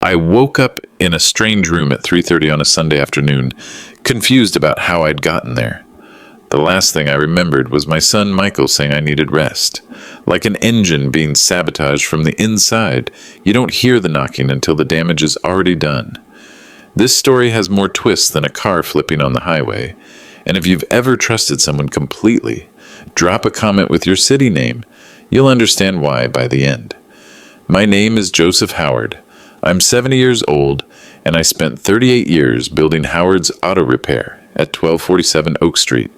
I woke up in a strange room at 3:30 on a Sunday afternoon, confused about how I'd gotten there. The last thing I remembered was my son Michael saying I needed rest. Like an engine being sabotaged from the inside, you don't hear the knocking until the damage is already done. This story has more twists than a car flipping on the highway, and if you've ever trusted someone completely, drop a comment with your city name. You'll understand why by the end. My name is Joseph Howard. I'm 70 years old, and I spent 38 years building Howard's Auto Repair at 1247 Oak Street.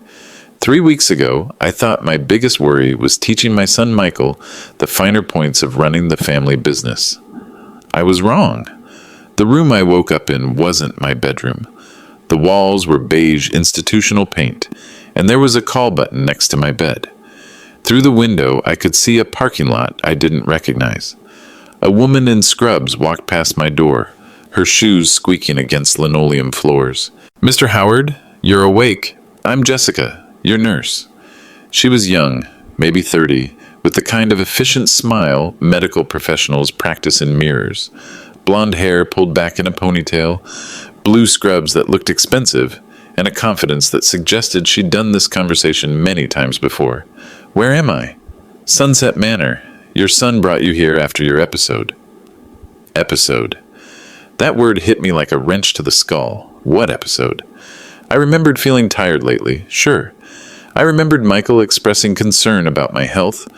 3 weeks ago, I thought my biggest worry was teaching my son Michael the finer points of running the family business. I was wrong. The room I woke up in wasn't my bedroom. The walls were beige institutional paint, and there was a call button next to my bed. Through the window, I could see a parking lot I didn't recognize. A woman in scrubs walked past my door, her shoes squeaking against linoleum floors. "Mr. Howard, you're awake. I'm Jessica, your nurse." She was young, maybe 30, with the kind of efficient smile medical professionals practice in mirrors. Blonde hair pulled back in a ponytail, blue scrubs that looked expensive, and a confidence that suggested she'd done this conversation many times before. "Where am I?" "Sunset Manor. Your son brought you here after your episode." Episode. That word hit me like a wrench to the skull. What episode? I remembered feeling tired lately, sure. I remembered Michael expressing concern about my health,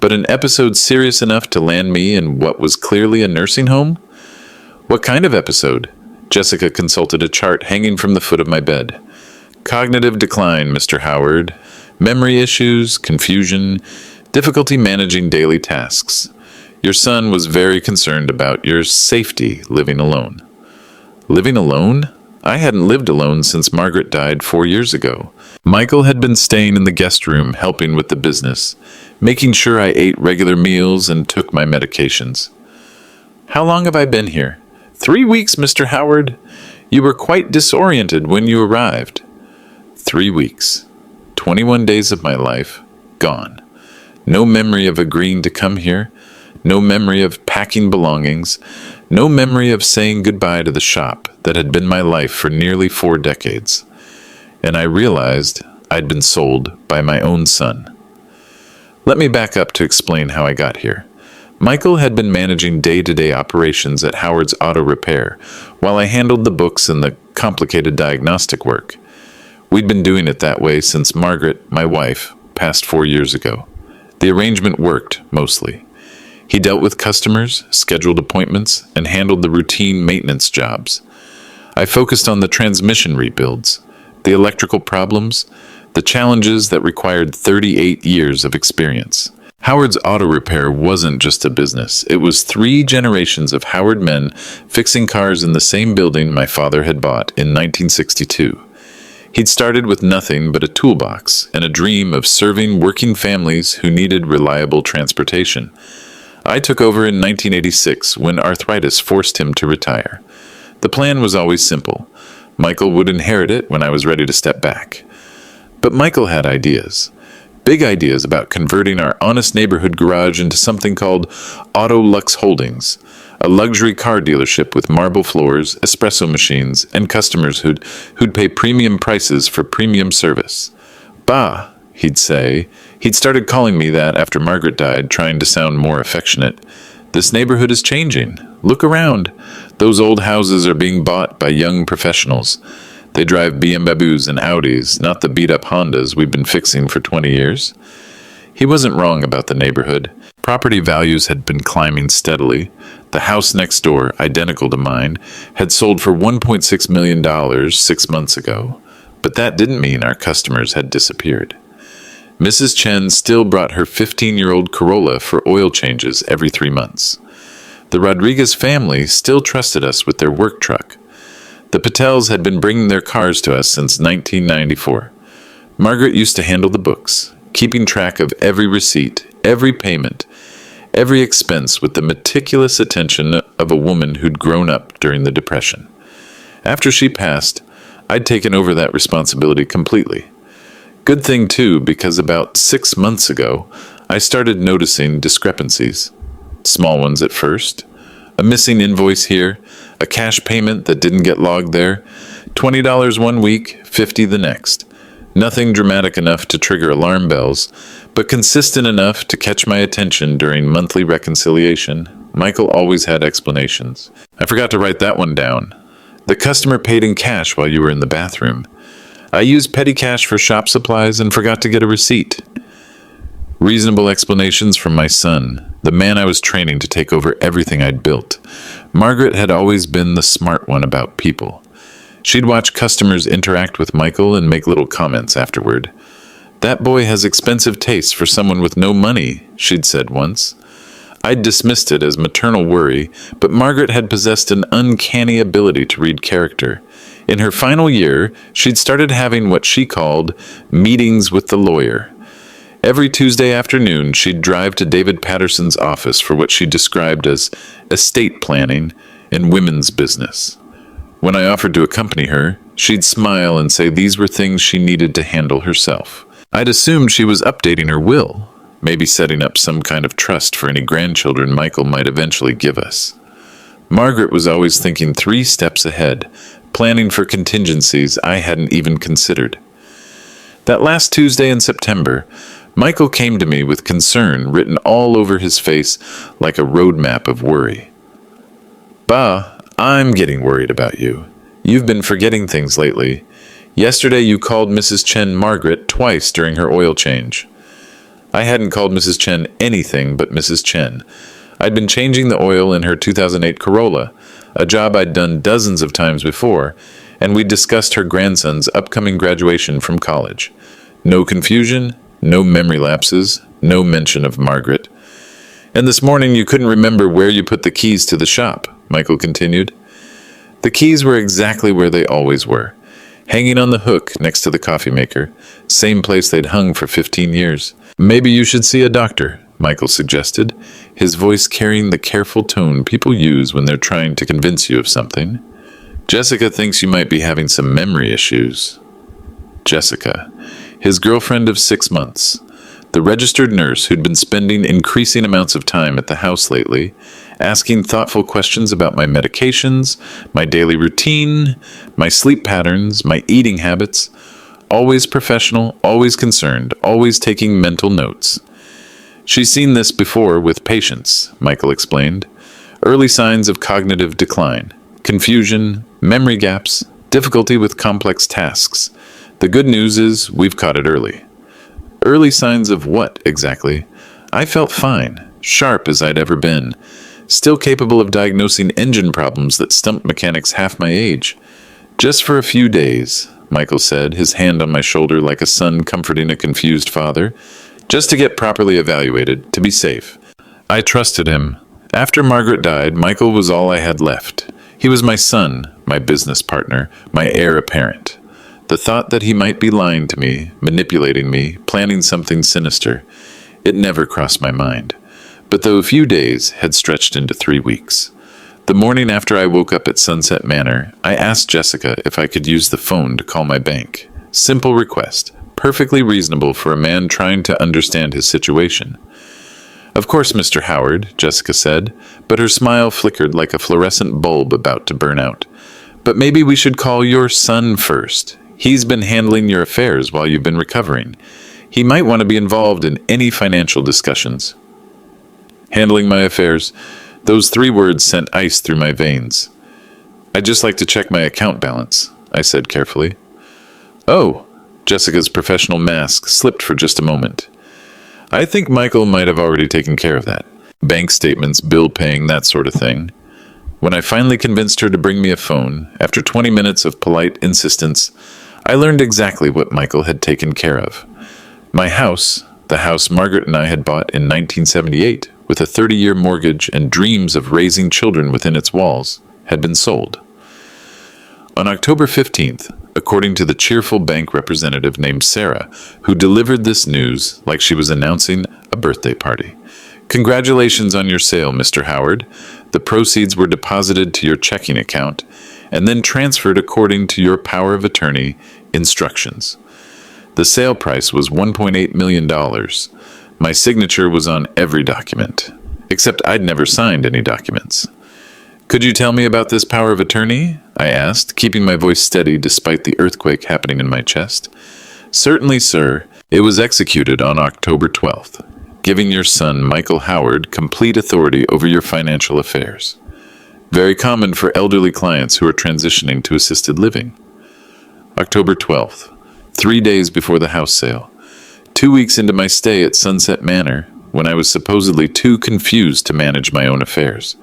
but an episode serious enough to land me in what was clearly a nursing home? What kind of episode? Jessica consulted a chart hanging from the foot of my bed. "Cognitive decline, Mr. Howard. Memory issues, confusion, difficulty managing daily tasks. Your son was very concerned about your safety living alone." Living alone? I hadn't lived alone since Margaret died 4 years ago. Michael had been staying in the guest room helping with the business, making sure I ate regular meals and took my medications. "How long have I been here?" 3 weeks, Mr. Howard. You were quite disoriented when you arrived." 3 weeks. 21 days of my life, gone. No memory of agreeing to come here, no memory of packing belongings, no memory of saying goodbye to the shop that had been my life for nearly 4 decades. And I realized I'd been sold by my own son. Let me back up to explain how I got here. Michael had been managing day-to-day operations at Howard's Auto Repair, while I handled the books and the complicated diagnostic work. We'd been doing it that way since Margaret, my wife, passed 4 years ago. The arrangement worked, mostly. He dealt with customers, scheduled appointments, and handled the routine maintenance jobs. I focused on the transmission rebuilds, the electrical problems, the challenges that required 38 years of experience. Howard's Auto Repair wasn't just a business. It was 3 generations of Howard men fixing cars in the same building my father had bought in 1962. He'd started with nothing but a toolbox and a dream of serving working families who needed reliable transportation. I took over in 1986 when arthritis forced him to retire. The plan was always simple. Michael would inherit it when I was ready to step back. But Michael had ideas. Big ideas about converting our honest neighborhood garage into something called Auto Lux Holdings, a luxury car dealership with marble floors, espresso machines, and customers who'd pay premium prices for premium service. "Bah," he'd say. He'd started calling me that after Margaret died, trying to sound more affectionate. "This neighborhood is changing. Look around. Those old houses are being bought by young professionals. They drive BMWs and Audis, not the beat-up Hondas we've been fixing for 20 years. He wasn't wrong about the neighborhood. Property values had been climbing steadily. The house next door, identical to mine, had sold for $1.6 million 6 months ago. But that didn't mean our customers had disappeared. Mrs. Chen still brought her 15-year-old Corolla for oil changes every 3 months. The Rodriguez family still trusted us with their work truck. The Patels had been bringing their cars to us since 1994. Margaret used to handle the books, keeping track of every receipt, every payment, every expense with the meticulous attention of a woman who'd grown up during the Depression. After she passed, I'd taken over that responsibility completely. Good thing, too, because about 6 months ago, I started noticing discrepancies. Small ones at first. A missing invoice here, a cash payment that didn't get logged there, $20 one week, $50 the next. Nothing dramatic enough to trigger alarm bells, but consistent enough to catch my attention during monthly reconciliation. Michael always had explanations. I forgot to write that one down. The customer paid in cash while you were in the bathroom. I used petty cash for shop supplies and forgot to get a receipt. Reasonable explanations from my son, the man I was training to take over everything I'd built. Margaret had always been the smart one about people. She'd watch customers interact with Michael and make little comments afterward. "That boy has expensive tastes for someone with no money," she'd said once. I'd dismissed it as maternal worry, but Margaret had possessed an uncanny ability to read character. In her final year, she'd started having what she called meetings with the lawyer. Every Tuesday afternoon, she'd drive to David Patterson's office for what she described as estate planning and women's business. When I offered to accompany her, she'd smile and say these were things she needed to handle herself. I'd assumed she was updating her will, maybe setting up some kind of trust for any grandchildren Michael might eventually give us. Margaret was always thinking 3 steps ahead, planning for contingencies I hadn't even considered. That last Tuesday in September, Michael came to me with concern written all over his face like a roadmap of worry. "Ba, I'm getting worried about you. You've been forgetting things lately. Yesterday you called Mrs. Chen Margaret twice during her oil change." I hadn't called Mrs. Chen anything but Mrs. Chen. I'd been changing the oil in her 2008 Corolla, a job I'd done dozens of times before, and we discussed her grandson's upcoming graduation from college. No confusion, no memory lapses, no mention of Margaret. "And this morning you couldn't remember where you put the keys to the shop," Michael continued. The keys were exactly where they always were, hanging on the hook next to the coffee maker, same place they'd hung for 15 years. "Maybe you should see a doctor," Michael suggested, his voice carrying the careful tone people use when they're trying to convince you of something. "Jessica thinks you might be having some memory issues." Jessica, his girlfriend of 6 months, the registered nurse who'd been spending increasing amounts of time at the house lately, asking thoughtful questions about my medications, my daily routine, my sleep patterns, my eating habits. Always professional, always concerned, always taking mental notes. "She's seen this before with patients," Michael explained. "Early signs of cognitive decline, confusion, memory gaps, difficulty with complex tasks. The good news is we've caught it early." Early signs of what, exactly? I felt fine, sharp as I'd ever been, still capable of diagnosing engine problems that stumped mechanics half my age. "Just for a few days," Michael said, his hand on my shoulder like a son comforting a confused father. "Just to get properly evaluated, to be safe." I trusted him. After Margaret died, Michael was all I had left. He was my son, my business partner, my heir apparent. The thought that he might be lying to me, manipulating me, planning something sinister, it never crossed my mind. But though a few days had stretched into 3 weeks. The morning after I woke up at Sunset Manor, I asked Jessica if I could use the phone to call my bank. Simple request, perfectly reasonable for a man trying to understand his situation. "Of course, Mr. Howard," Jessica said, but her smile flickered like a fluorescent bulb about to burn out. "But maybe we should call your son first. He's been handling your affairs while you've been recovering. He might want to be involved in any financial discussions." Handling my affairs. Those 3 words sent ice through my veins. "I'd just like to check my account balance," I said carefully. "Oh," Jessica's professional mask slipped for just a moment. "I think Michael might have already taken care of that. Bank statements, bill paying, that sort of thing." When I finally convinced her to bring me a phone, after 20 minutes of polite insistence, I learned exactly what Michael had taken care of. My house, the house Margaret and I had bought in 1978, with a 30-year mortgage and dreams of raising children within its walls, had been sold. On October 15th, according to the cheerful bank representative named Sarah, who delivered this news like she was announcing a birthday party. "Congratulations on your sale, Mr. Howard. The proceeds were deposited to your checking account and then transferred according to your power of attorney instructions. The sale price was $1.8 million. My signature was on every document, except I'd never signed any documents. Could you tell me about this power of attorney? I asked, keeping my voice steady despite the earthquake happening in my chest. Certainly, sir. It was executed on October 12th, giving your son, Michael Howard, complete authority over your financial affairs. Very common for elderly clients who are transitioning to assisted living. October 12th, 3 days before the house sale. 2 weeks into my stay at Sunset Manor, when I was supposedly too confused to manage my own affairs.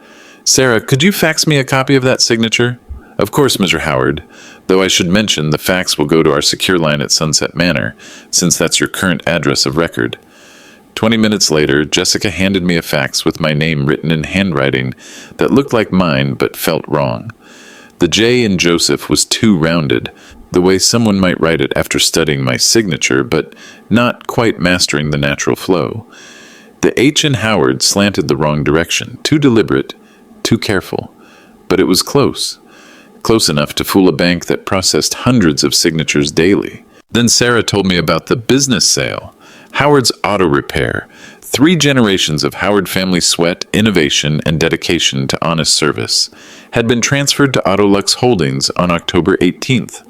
Sarah, could you fax me a copy of that signature? Of course, Mr. Howard, though I should mention the fax will go to our secure line at Sunset Manor, since that's your current address of record. 20 minutes later, Jessica handed me a fax with my name written in handwriting that looked like mine but felt wrong. The J in Joseph was too rounded, the way someone might write it after studying my signature but not quite mastering the natural flow. The H in Howard slanted the wrong direction, too deliberate, too careful. But it was close. Close enough to fool a bank that processed hundreds of signatures daily. Then Sarah told me about the business sale. Howard's Auto Repair. 3 generations of Howard family sweat, innovation, and dedication to honest service had been transferred to Autolux Holdings on October 18th.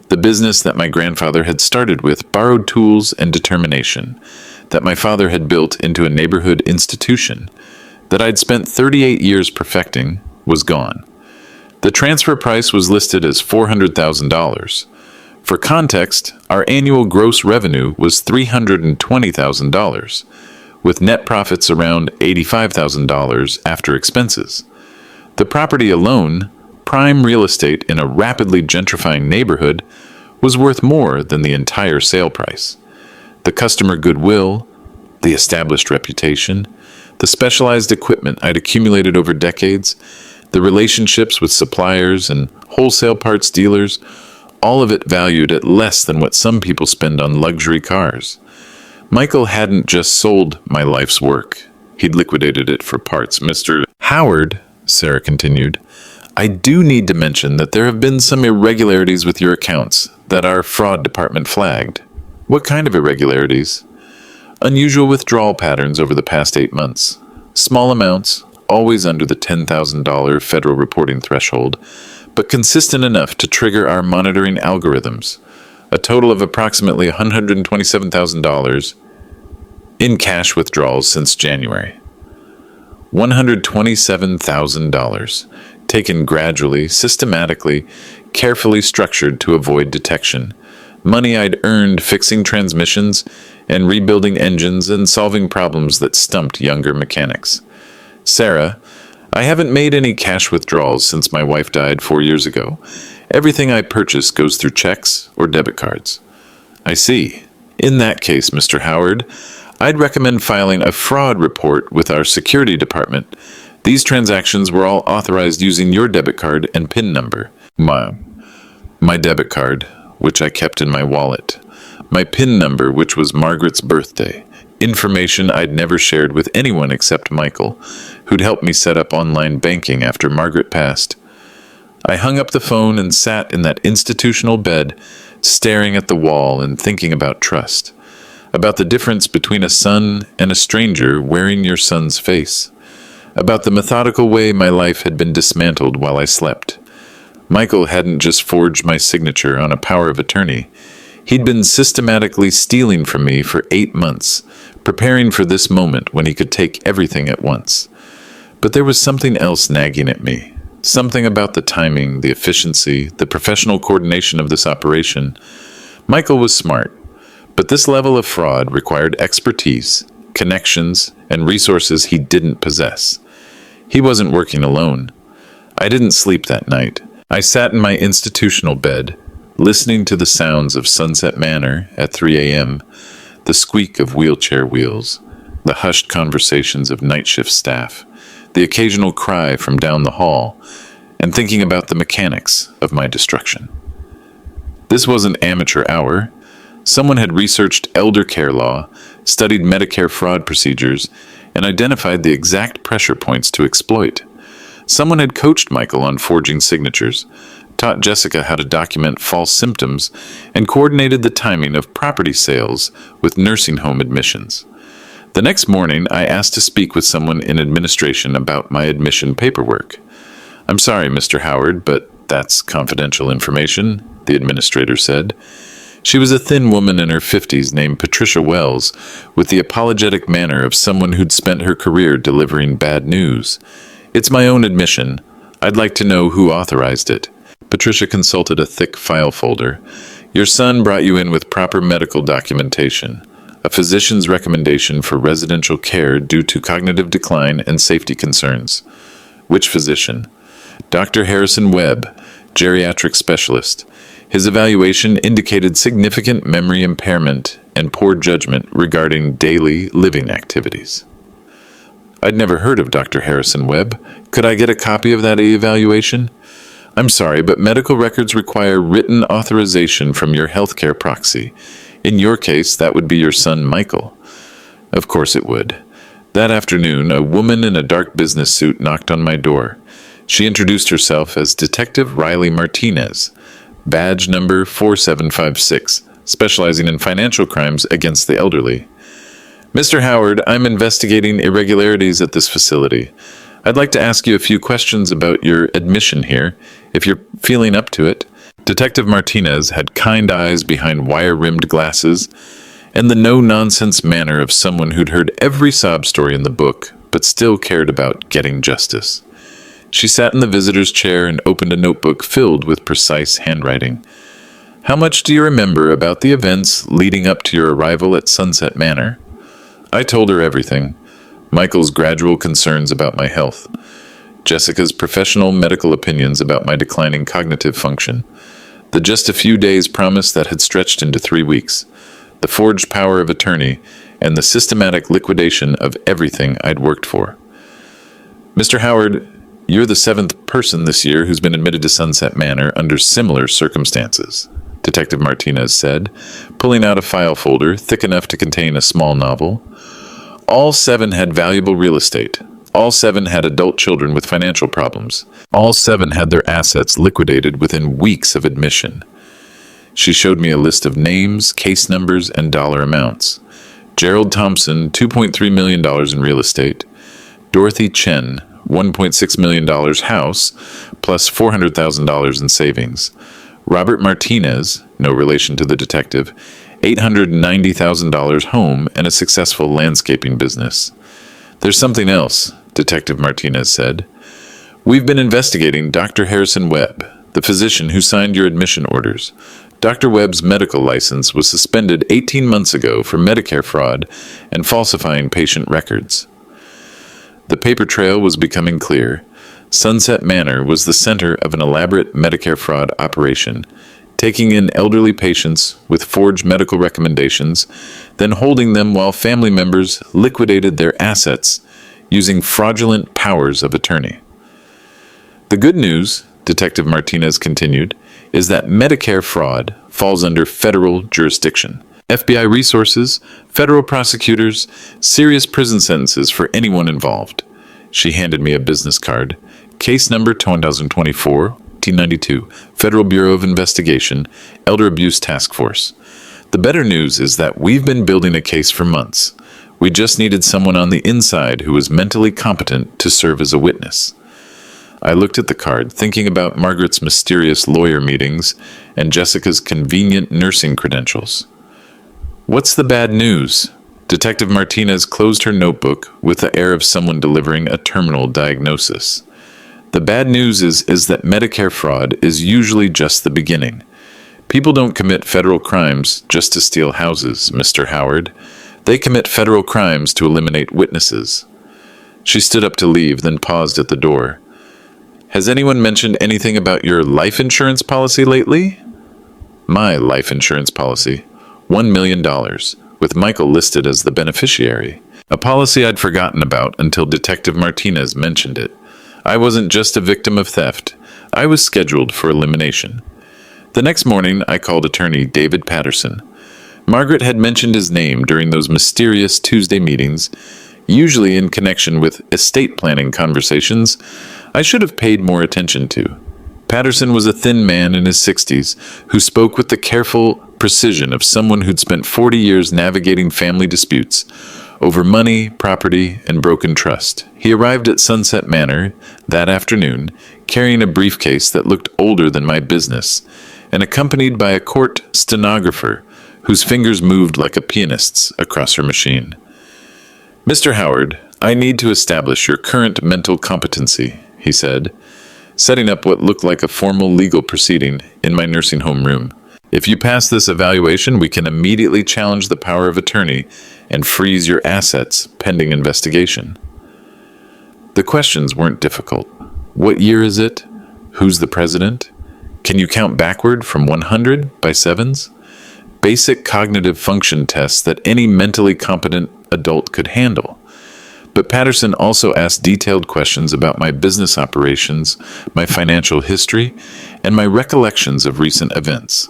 The business that my grandfather had started with borrowed tools and determination, that my father had built into a neighborhood institution, that I'd spent 38 years perfecting, was gone. The transfer price was listed as $400,000. For context, our annual gross revenue was $320,000, with net profits around $85,000 after expenses. The property alone, prime real estate in a rapidly gentrifying neighborhood, was worth more than the entire sale price. The customer goodwill, the established reputation, the specialized equipment I'd accumulated over decades, the relationships with suppliers and wholesale parts dealers, all of it valued at less than what some people spend on luxury cars. Michael hadn't just sold my life's work. He'd liquidated it for parts. Mr. Howard, Sarah continued, I do need to mention that there have been some irregularities with your accounts that our fraud department flagged. What kind of irregularities? Unusual withdrawal patterns over the past 8 months. Small amounts, always under the $10,000 federal reporting threshold, but consistent enough to trigger our monitoring algorithms. A total of approximately $127,000 in cash withdrawals since January. $127,000, taken gradually, systematically, carefully structured to avoid detection. Money I'd earned fixing transmissions and rebuilding engines and solving problems that stumped younger mechanics. Sarah, I haven't made any cash withdrawals since my wife died 4 years ago. Everything I purchase goes through checks or debit cards. I see. In that case, Mr. Howard, I'd recommend filing a fraud report with our security department. These transactions were all authorized using your debit card and PIN number. My debit card, which I kept in my wallet. My PIN number, which was Margaret's birthday. Information I'd never shared with anyone except Michael, who'd helped me set up online banking after Margaret passed. I hung up the phone and sat in that institutional bed, staring at the wall and thinking about trust. About the difference between a son and a stranger wearing your son's face. About the methodical way my life had been dismantled while I slept. Michael hadn't just forged my signature on a power of attorney. He'd been systematically stealing from me for 8 months, preparing for this moment when he could take everything at once. But there was something else nagging at me. Something about the timing, the efficiency, the professional coordination of this operation. Michael was smart, but this level of fraud required expertise, connections, and resources he didn't possess. He wasn't working alone. I didn't sleep that night. I sat in my institutional bed, listening to the sounds of Sunset Manor at 3 a.m., the squeak of wheelchair wheels, the hushed conversations of night shift staff, the occasional cry from down the hall, and thinking about the mechanics of my destruction. This wasn't amateur hour. Someone had researched elder care law, studied Medicare fraud procedures, and identified the exact pressure points to exploit. Someone had coached Michael on forging signatures, taught Jessica how to document false symptoms, and coordinated the timing of property sales with nursing home admissions. The next morning, I asked to speak with someone in administration about my admission paperwork. "I'm sorry, Mr. Howard, but that's confidential information," the administrator said. She was a thin woman in her 50s named Patricia Wells, with the apologetic manner of someone who'd spent her career delivering bad news. "It's my own admission. I'd like to know who authorized it." Patricia consulted a thick file folder. "Your son brought you in with proper medical documentation. A physician's recommendation for residential care due to cognitive decline and safety concerns." "Which physician?" "Dr. Harrison Webb, geriatric specialist. His evaluation indicated significant memory impairment and poor judgment regarding daily living activities." "I'd never heard of Dr. Harrison Webb. Could I get a copy of that evaluation?" "I'm sorry, but medical records require written authorization from your healthcare proxy. In your case, that would be your son, Michael." "Of course it would." That afternoon, a woman in a dark business suit knocked on my door. She introduced herself as Detective Riley Martinez, badge number 4756, specializing in financial crimes against the elderly. "Mr. Howard, I'm investigating irregularities at this facility. I'd like to ask you a few questions about your admission here, if you're feeling up to it." Detective Martinez had kind eyes behind wire-rimmed glasses and the no-nonsense manner of someone who'd heard every sob story in the book, but still cared about getting justice. She sat in the visitor's chair and opened a notebook filled with precise handwriting. "How much do you remember about the events leading up to your arrival at Sunset Manor?" I told her everything. Michael's gradual concerns about my health, Jessica's professional medical opinions about my declining cognitive function, the just a few days promise that had stretched into 3 weeks, the forged power of attorney, and the systematic liquidation of everything I'd worked for. "Mr. Howard, you're the 7th person this year who's been admitted to Sunset Manor under similar circumstances," Detective Martinez said, pulling out a file folder thick enough to contain a small novel. "All 7 had valuable real estate. All 7 had adult children with financial problems. All 7 had their assets liquidated within weeks of admission." She showed me a list of names, case numbers, and dollar amounts. Gerald Thompson, $2.3 million in real estate. Dorothy Chen, $1.6 million house, plus $400,000 in savings. Robert Martinez, no relation to the detective, $890,000 home and a successful landscaping business. "There's something else," Detective Martinez said. "We've been investigating Dr. Harrison Webb, the physician who signed your admission orders. Dr. Webb's medical license was suspended 18 months ago for Medicare fraud and falsifying patient records." The paper trail was becoming clear. Sunset Manor was the center of an elaborate Medicare fraud operation, taking in elderly patients with forged medical recommendations, then holding them while family members liquidated their assets using fraudulent powers of attorney. "The good news," Detective Martinez continued, "is that Medicare fraud falls under federal jurisdiction. FBI resources, federal prosecutors, serious prison sentences for anyone involved." She handed me a business card. "Case number 2024, T92, Federal Bureau of Investigation, Elder Abuse Task Force. The better news is that we've been building a case for months. We just needed someone on the inside who was mentally competent to serve as a witness." I looked at the card, thinking about Margaret's mysterious lawyer meetings and Jessica's convenient nursing credentials. "What's the bad news?" Detective Martinez closed her notebook with the air of someone delivering a terminal diagnosis. "The bad news is that Medicare fraud is usually just the beginning. People don't commit federal crimes just to steal houses, Mr. Howard. They commit federal crimes to eliminate witnesses." She stood up to leave, then paused at the door. "Has anyone mentioned anything about your life insurance policy lately?" "My life insurance policy. $1 million, with Michael listed as the beneficiary. A policy I'd forgotten about until Detective Martinez mentioned it. I wasn't just a victim of theft. I was scheduled for elimination." The next morning, I called attorney David Patterson. Margaret had mentioned his name during those mysterious Tuesday meetings, usually in connection with estate planning conversations I should have paid more attention to. Patterson was a thin man in his 60s who spoke with the careful precision of someone who'd spent 40 years navigating family disputes, over money, property, and broken trust. He arrived at Sunset Manor that afternoon, carrying a briefcase that looked older than my business, and accompanied by a court stenographer whose fingers moved like a pianist's across her machine. "Mr. Howard, I need to establish your current mental competency," he said, setting up what looked like a formal legal proceeding in my nursing home room. "If you pass this evaluation, we can immediately challenge the power of attorney and freeze your assets pending investigation." The questions weren't difficult. What year is it? Who's the president? Can you count backward from 100 by sevens? Basic cognitive function tests that any mentally competent adult could handle. But Patterson also asked detailed questions about my business operations, my financial history, and my recollections of recent events.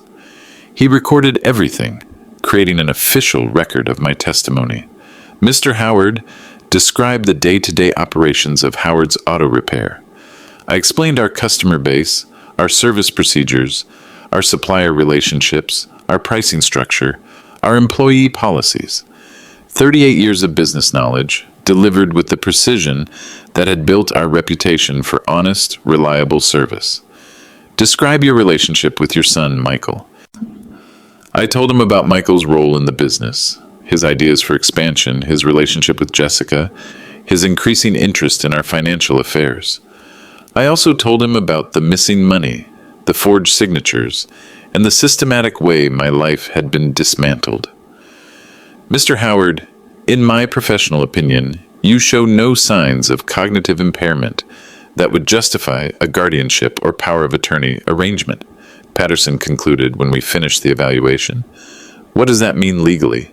He recorded everything, creating an official record of my testimony. Mr. Howard described the day-to-day operations of Howard's Auto Repair. I explained our customer base, our service procedures, our supplier relationships, our pricing structure, our employee policies. 38 years of business knowledge, delivered with the precision that had built our reputation for honest, reliable service. "Describe your relationship with your son, Michael." I told him about Michael's role in the business, his ideas for expansion, his relationship with Jessica, his increasing interest in our financial affairs. I also told him about the missing money, the forged signatures, and the systematic way my life had been dismantled. "Mr. Howard, in my professional opinion, you show no signs of cognitive impairment that would justify a guardianship or power of attorney arrangement," Patterson concluded when we finished the evaluation. "What does that mean legally?"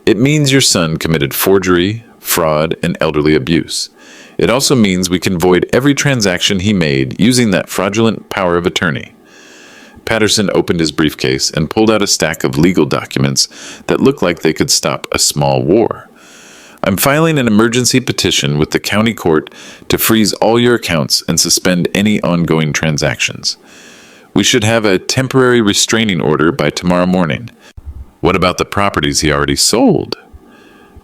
"It means your son committed forgery, fraud, and elderly abuse. It also means we can void every transaction he made using that fraudulent power of attorney." Patterson opened his briefcase and pulled out a stack of legal documents that looked like they could stop a small war. "I'm filing an emergency petition with the county court to freeze all your accounts and suspend any ongoing transactions. We should have a temporary restraining order by tomorrow morning." "What about the properties he already sold?"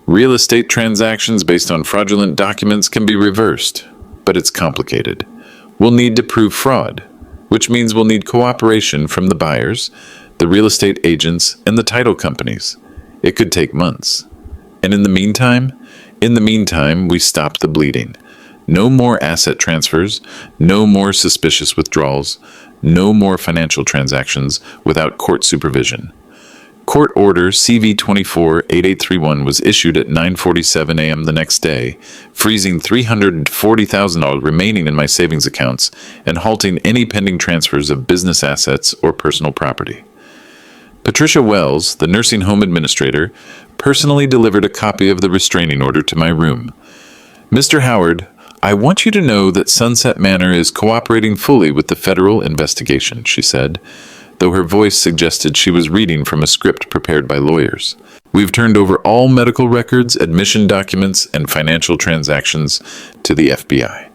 "Real estate transactions based on fraudulent documents can be reversed, but it's complicated. We'll need to prove fraud, which means we'll need cooperation from the buyers, the real estate agents, and the title companies. It could take months. And in the meantime, we stop the bleeding. No more asset transfers, no more suspicious withdrawals, no more financial transactions without court supervision." Court Order CV-24-8831 was issued at 9:47 a.m. the next day, freezing $340,000 remaining in my savings accounts and halting any pending transfers of business assets or personal property. Patricia Wells, the nursing home administrator, personally delivered a copy of the restraining order to my room. "Mr. Howard, I want you to know that Sunset Manor is cooperating fully with the federal investigation," she said, though her voice suggested she was reading from a script prepared by lawyers. "We've turned over all medical records, admission documents, and financial transactions to the FBI."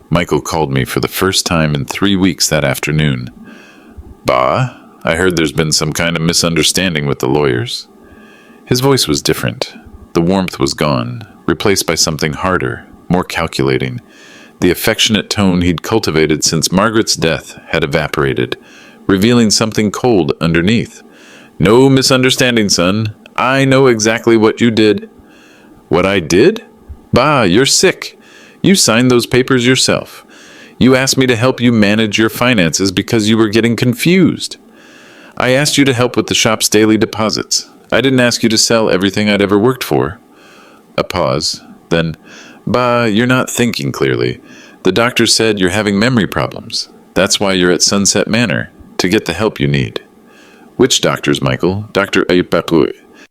Michael called me for the first time in 3 weeks that afternoon. "Bah, I heard there's been some kind of misunderstanding with the lawyers." His voice was different. The warmth was gone, replaced by something harder, more calculating. The affectionate tone he'd cultivated since Margaret's death had evaporated, revealing something cold underneath. "No misunderstanding, son. I know exactly what you did." "What I did? Bah, you're sick. You signed those papers yourself. You asked me to help you manage your finances because you were getting confused. I asked you to help with the shop's daily deposits. I didn't ask you to sell everything I'd ever worked for." A pause. Then, "Bah, you're not thinking clearly. The doctor said you're having memory problems. That's why you're at Sunset Manor, to get the help you need." "Which doctors, Michael? Dr.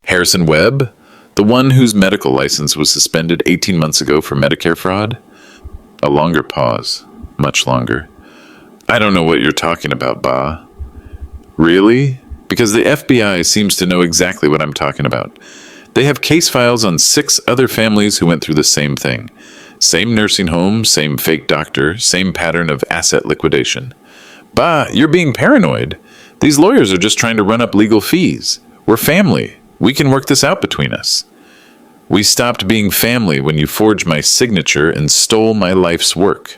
Harrison Webb? The one whose medical license was suspended 18 months ago for Medicare fraud?" A longer pause. Much longer. "I don't know what you're talking about, Bah." "Really? Because the FBI seems to know exactly what I'm talking about. They have case files on 6 other families who went through the same thing. Same nursing home, same fake doctor, same pattern of asset liquidation." "Bah, you're being paranoid. These lawyers are just trying to run up legal fees. We're family. We can work this out between us." We stopped being family when you forged my signature and stole my life's work.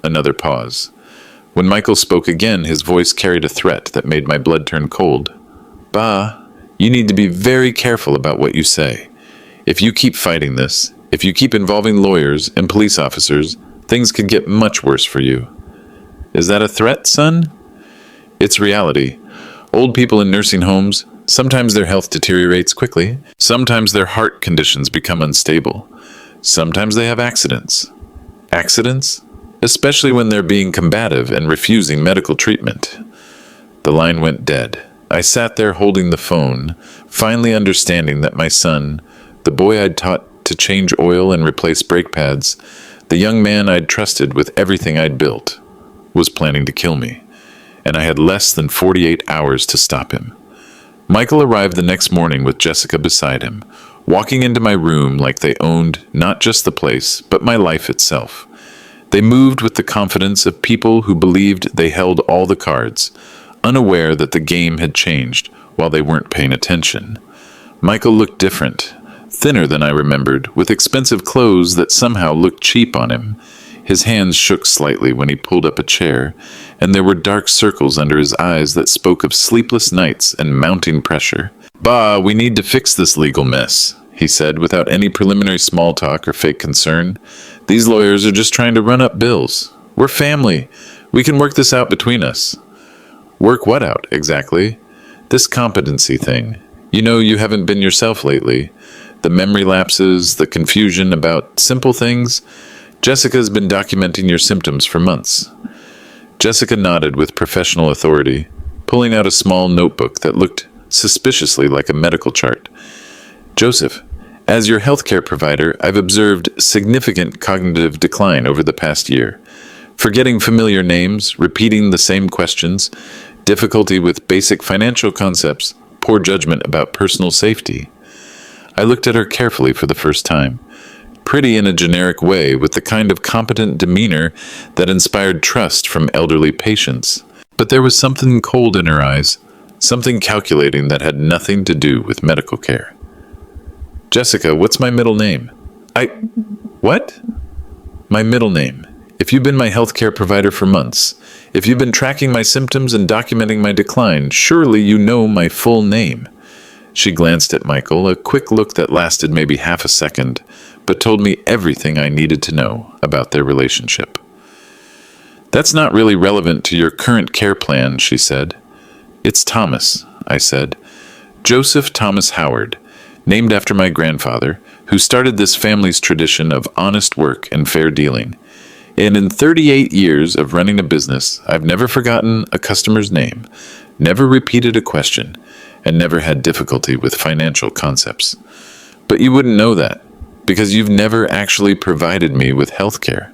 Another pause. When Michael spoke again, his voice carried a threat that made my blood turn cold. Ba, you need to be very careful about what you say. If you keep fighting this, if you keep involving lawyers and police officers, things could get much worse for you. Is that a threat, son? It's reality. Old people in nursing homes, sometimes their health deteriorates quickly. Sometimes their heart conditions become unstable. Sometimes they have accidents. Accidents? Especially when they're being combative and refusing medical treatment. The line went dead. I sat there holding the phone, finally understanding that my son, the boy I'd taught to change oil and replace brake pads, the young man I'd trusted with everything I'd built, was planning to kill me, and I had less than 48 hours to stop him. Michael arrived the next morning with Jessica beside him, walking into my room like they owned not just the place, but my life itself. They moved with the confidence of people who believed they held all the cards, unaware that the game had changed while they weren't paying attention. Michael looked different, thinner than I remembered, with expensive clothes that somehow looked cheap on him. His hands shook slightly when he pulled up a chair, and there were dark circles under his eyes that spoke of sleepless nights and mounting pressure. Bah, we need to fix this legal mess, he said without any preliminary small talk or fake concern. These lawyers are just trying to run up bills. We're family. We can work this out between us. Work what out, exactly? This competency thing. You know you haven't been yourself lately. The memory lapses, the confusion about simple things. Jessica's been documenting your symptoms for months. Jessica nodded with professional authority, pulling out a small notebook that looked suspiciously like a medical chart. Joseph, as your healthcare provider, I've observed significant cognitive decline over the past year. Forgetting familiar names, repeating the same questions, difficulty with basic financial concepts, poor judgment about personal safety. I looked at her carefully for the first time. Pretty in a generic way, with the kind of competent demeanor that inspired trust from elderly patients. But there was something cold in her eyes, something calculating that had nothing to do with medical care. Jessica, what's my middle name? What? My middle name. If you've been my healthcare provider for months, if you've been tracking my symptoms and documenting my decline, surely you know my full name. She glanced at Michael, a quick look that lasted maybe half a second, but told me everything I needed to know about their relationship. That's not really relevant to your current care plan, she said. It's Thomas, I said. Joseph Thomas Howard, named after my grandfather, who started this family's tradition of honest work and fair dealing. And in 38 years of running a business, I've never forgotten a customer's name, never repeated a question, and never had difficulty with financial concepts. But you wouldn't know that, because you've never actually provided me with health care.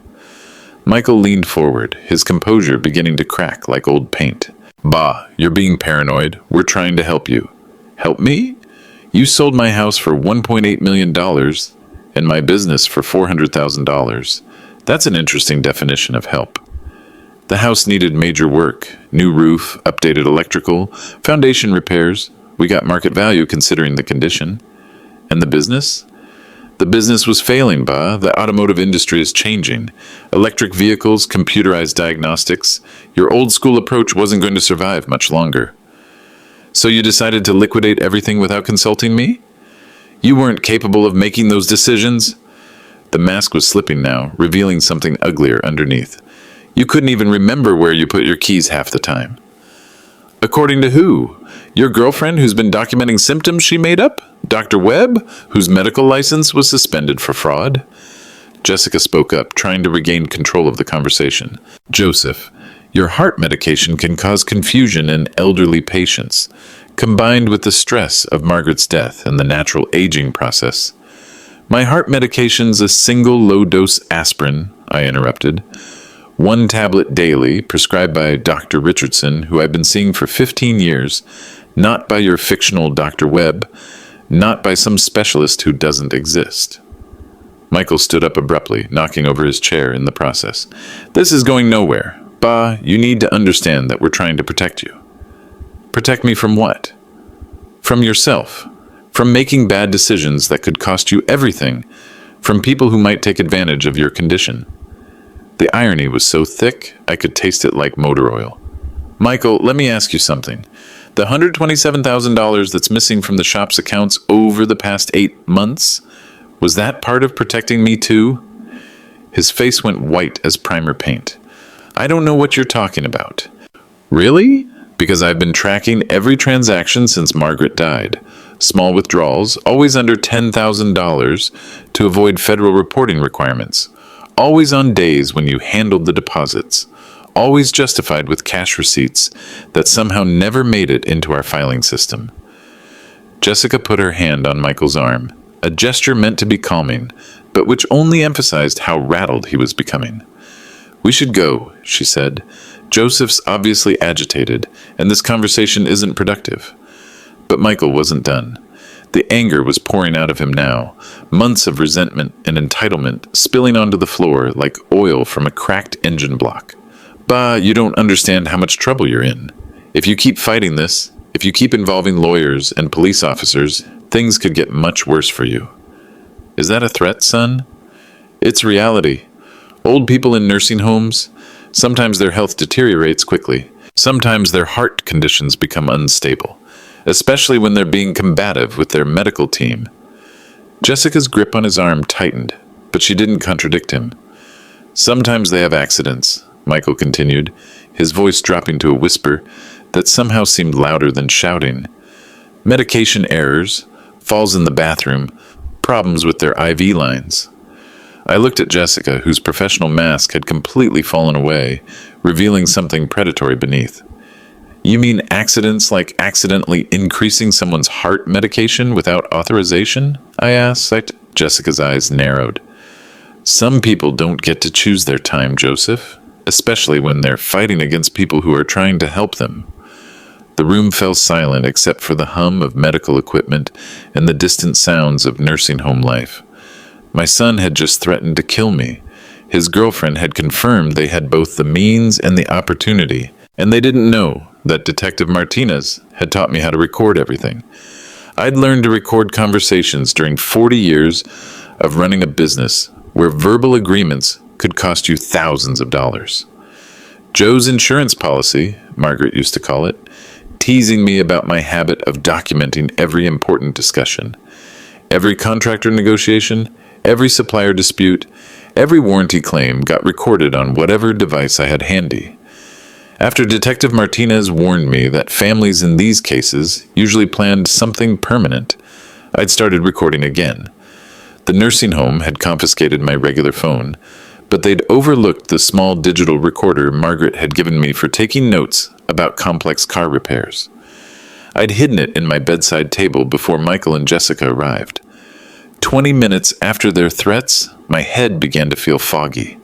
Michael leaned forward, his composure beginning to crack like old paint. Bah, you're being paranoid. We're trying to help you. Help me? You sold my house for $1.8 million and my business for $400,000. That's an interesting definition of help. The house needed major work, new roof, updated electrical, foundation repairs. We got market value considering the condition. And the business? The business was failing, Ba. The automotive industry is changing. Electric vehicles, computerized diagnostics. Your old school approach wasn't going to survive much longer. So you decided to liquidate everything without consulting me? You weren't capable of making those decisions? The mask was slipping now, revealing something uglier underneath. You couldn't even remember where you put your keys half the time. According to who? Your girlfriend who's been documenting symptoms she made up? Dr. Webb, whose medical license was suspended for fraud? Jessica spoke up, trying to regain control of the conversation. Joseph, your heart medication can cause confusion in elderly patients, combined with the stress of Margaret's death and the natural aging process. My heart medication's a single low-dose aspirin, I interrupted. 1 tablet daily, prescribed by Dr. Richardson, who I've been seeing for 15 years, not by your fictional Dr. Webb, not by some specialist who doesn't exist. Michael stood up abruptly, knocking over his chair in the process. This is going nowhere. Ba, you need to understand that we're trying to protect you. Protect me from what? From yourself. from making bad decisions that could cost you everything, from people who might take advantage of your condition. The irony was so thick, I could taste it like motor oil. Michael, let me ask you something. The $127,000 that's missing from the shop's accounts over the past 8 months, was that part of protecting me too? His face went white as primer paint. I don't know what you're talking about. Really? Because I've been tracking every transaction since Margaret died. Small withdrawals, always under $10,000 to avoid federal reporting requirements. Always on days when you handled the deposits. Always justified with cash receipts that somehow never made it into our filing system. Jessica put her hand on Michael's arm, a gesture meant to be calming, but which only emphasized how rattled he was becoming. We should go, she said. Joseph's obviously agitated, and this conversation isn't productive. But Michael wasn't done. The anger was pouring out of him now, months of resentment and entitlement spilling onto the floor like oil from a cracked engine block. Bah, you don't understand how much trouble you're in. If you keep fighting this, if you keep involving lawyers and police officers, things could get much worse for you. Is that a threat, son? It's reality. Old people in nursing homes, sometimes their health deteriorates quickly. Sometimes their heart conditions become unstable, especially when they're being combative with their medical team. Jessica's grip on his arm tightened, but she didn't contradict him. Sometimes they have accidents, Michael continued, his voice dropping to a whisper that somehow seemed louder than shouting. Medication errors, falls in the bathroom, problems with their IV lines. I looked at Jessica, whose professional mask had completely fallen away, revealing something predatory beneath. You mean accidents like accidentally increasing someone's heart medication without authorization? I asked. Jessica's eyes narrowed. Some people don't get to choose their time, Joseph, especially when they're fighting against people who are trying to help them. The room fell silent except for the hum of medical equipment and the distant sounds of nursing home life. My son had just threatened to kill me. His girlfriend had confirmed they had both the means and the opportunity, and they didn't know that Detective Martinez had taught me how to record everything. I'd learned to record conversations during 40 years of running a business where verbal agreements could cost you thousands of dollars. Joe's insurance policy, Margaret used to call it, teasing me about my habit of documenting every important discussion. Every contractor negotiation, every supplier dispute, every warranty claim got recorded on whatever device I had handy. After Detective Martinez warned me that families in these cases usually planned something permanent, I'd started recording again. The nursing home had confiscated my regular phone, but they'd overlooked the small digital recorder Margaret had given me for taking notes about complex car repairs. I'd hidden it in my bedside table before Michael and Jessica arrived. 20 minutes after their threats, my head began to feel foggy.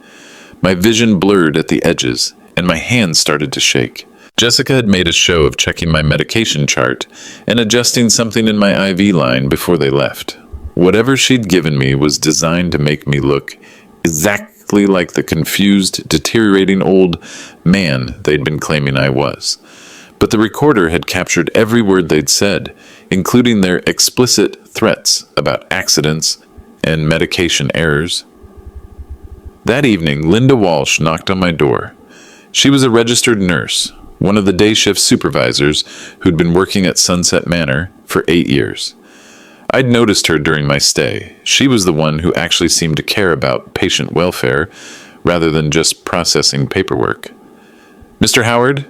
My vision blurred at the edges, and my hands started to shake. Jessica had made a show of checking my medication chart and adjusting something in my IV line before they left. Whatever she'd given me was designed to make me look exactly like the confused, deteriorating old man they'd been claiming I was. But the recorder had captured every word they'd said, including their explicit threats about accidents and medication errors. That evening, Linda Walsh knocked on my door. She was a registered nurse, one of the day shift supervisors who'd been working at Sunset Manor for 8 years. I'd noticed her during my stay. She was the one who actually seemed to care about patient welfare rather than just processing paperwork. Mr. Howard,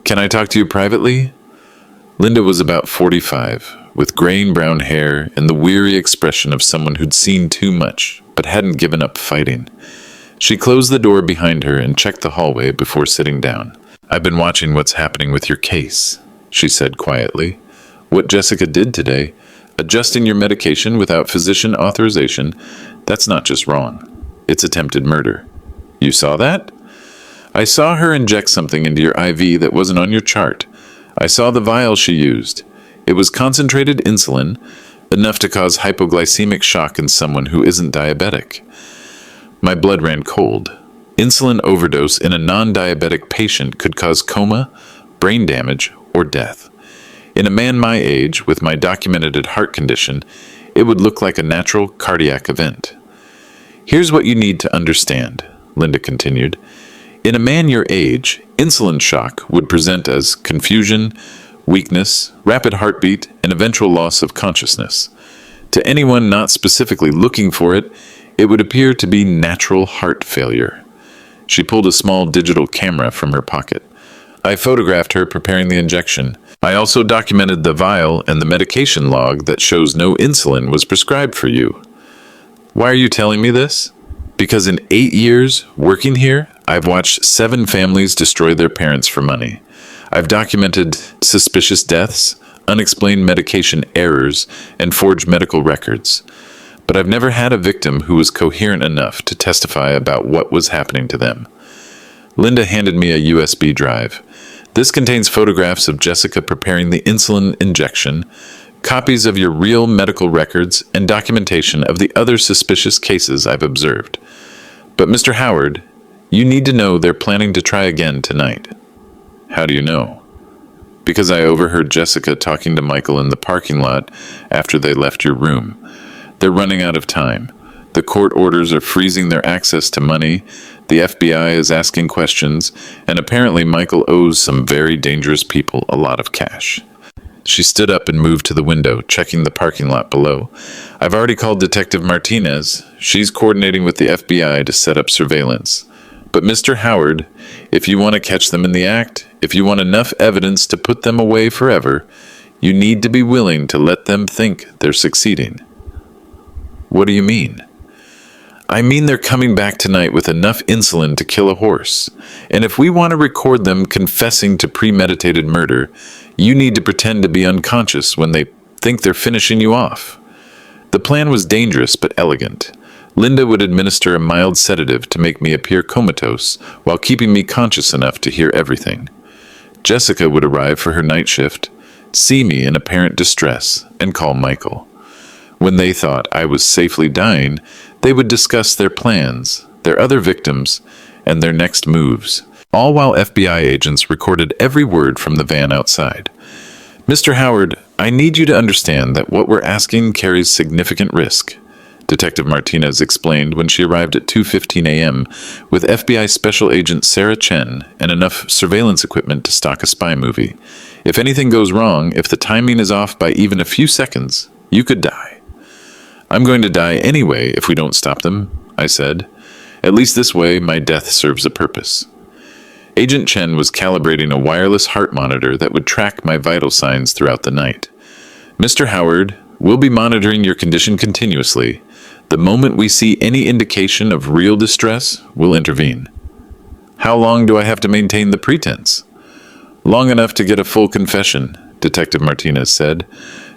can I talk to you privately? Linda was about 45, with graying brown hair and the weary expression of someone who'd seen too much, but hadn't given up fighting. She closed the door behind her and checked the hallway before sitting down. I've been watching what's happening with your case, she said quietly. What Jessica did today, adjusting your medication without physician authorization, that's not just wrong. It's attempted murder. You saw that? I saw her inject something into your IV that wasn't on your chart. I saw the vial she used. It was concentrated insulin, enough to cause hypoglycemic shock in someone who isn't diabetic. My blood ran cold. Insulin overdose in a non-diabetic patient could cause coma, brain damage, or death. In a man my age, with my documented heart condition, it would look like a natural cardiac event. Here's what you need to understand, Linda continued. In a man your age, insulin shock would present as confusion, weakness, rapid heartbeat, and eventual loss of consciousness. To anyone not specifically looking for it, it would appear to be natural heart failure. She pulled a small digital camera from her pocket. I photographed her preparing the injection. I also documented the vial and the medication log that shows no insulin was prescribed for you. Why are you telling me this? Because in 8 years working here, I've watched 7 families destroy their parents for money. I've documented suspicious deaths, unexplained medication errors, and forged medical records. But I've never had a victim who was coherent enough to testify about what was happening to them. Linda handed me a USB drive. This contains photographs of Jessica preparing the insulin injection, copies of your real medical records, and documentation of the other suspicious cases I've observed. But Mr. Howard, you need to know they're planning to try again tonight. How do you know? Because I overheard Jessica talking to Michael in the parking lot after they left your room. They're running out of time. The court orders are freezing their access to money. The FBI is asking questions, and apparently Michael owes some very dangerous people a lot of cash. She stood up and moved to the window, checking the parking lot below. I've already called Detective Martinez. She's coordinating with the FBI to set up surveillance. But Mr. Howard, if you want to catch them in the act, if you want enough evidence to put them away forever, you need to be willing to let them think they're succeeding. What do you mean? I mean they're coming back tonight with enough insulin to kill a horse. And if we want to record them confessing to premeditated murder, you need to pretend to be unconscious when they think they're finishing you off. The plan was dangerous but elegant. Linda would administer a mild sedative to make me appear comatose while keeping me conscious enough to hear everything. Jessica would arrive for her night shift, see me in apparent distress, and call Michael. When they thought I was safely dying, they would discuss their plans, their other victims, and their next moves, all while FBI agents recorded every word from the van outside. Mr. Howard, I need you to understand that what we're asking carries significant risk, Detective Martinez explained when she arrived at 2:15 a.m. with FBI Special Agent Sarah Chen and enough surveillance equipment to stock a spy movie. If anything goes wrong, if the timing is off by even a few seconds, you could die. I'm going to die anyway if we don't stop them, I said. At least this way, my death serves a purpose. Agent Chen was calibrating a wireless heart monitor that would track my vital signs throughout the night. Mr. Howard, we'll be monitoring your condition continuously. The moment we see any indication of real distress, we'll intervene. How long do I have to maintain the pretense? Long enough to get a full confession, Detective Martinez said.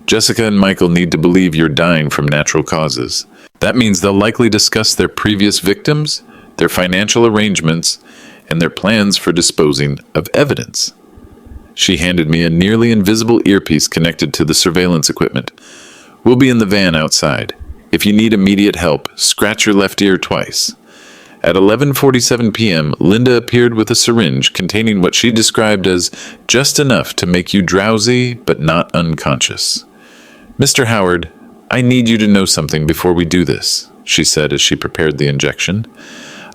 Jessica and Michael need to believe you're dying from natural causes. That means they'll likely discuss their previous victims, their financial arrangements, and their plans for disposing of evidence. She handed me a nearly invisible earpiece connected to the surveillance equipment. We'll be in the van outside. If you need immediate help, scratch your left ear twice. At 11:47 p.m., Linda appeared with a syringe containing what she described as just enough to make you drowsy but not unconscious. Mr. Howard, I need you to know something before we do this, she said as she prepared the injection.